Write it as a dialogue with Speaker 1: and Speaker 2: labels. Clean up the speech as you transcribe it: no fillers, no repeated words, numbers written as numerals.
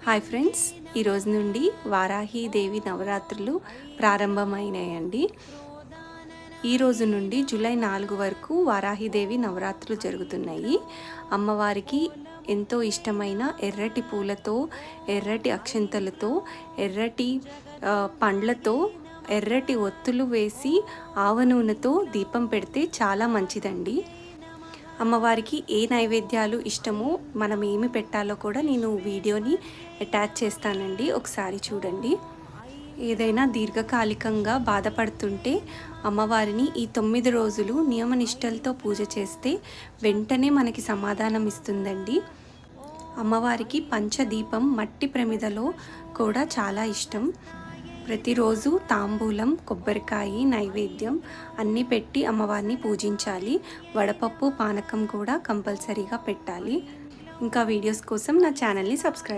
Speaker 1: Hi friends, ఈరోజు నుండి వారాహీదేవి నవరాత్రులు ప్రారంభమైనాయండి. ఈరోజు నుండి జూలై 4 వరకు వారాహీదేవి నవరాత్రులు జరుగుతున్నాయి. అమ్మవారికి ఎంతో ఇష్టమైన ఎర్రటి పూలతో, ఎర్రటి అక్షంతలతో, ఎర్రటి పండ్లతో, ఎర్రటి ఒత్తులు వేసి ఆవ నూనెతో దీపం పెడితే చాలా మంచిదండి. అమ్మవారికి ఏ నైవేద్యాలు ఇష్టమో మనం ఏమి పెట్టాలో కూడా నేను వీడియోని అటాచ్ చేస్తానండి, ఒకసారి చూడండి. ఏదైనా దీర్ఘకాలికంగా బాధపడుతుంటే అమ్మవారిని ఈ 9 రోజులు నియమనిష్టలతో పూజ చేస్తే వెంటనే మనకి సమాధానం ఇస్తుందండి. అమ్మవారికి పంచదీపం మట్టి ప్రమిదలో కూడా చాలా ఇష్టం. ప్రతిరోజు తాంబూలం, కొబ్బరికాయ నైవేద్యం అన్నీ పెట్టి అమ్మవారిని పూజించాలి. వడపప్పు, పానకం కూడా కంపల్సరీగా పెట్టాలి. ఇంకా వీడియోస్ కోసం నా ఛానల్ని సబ్స్క్రైబ్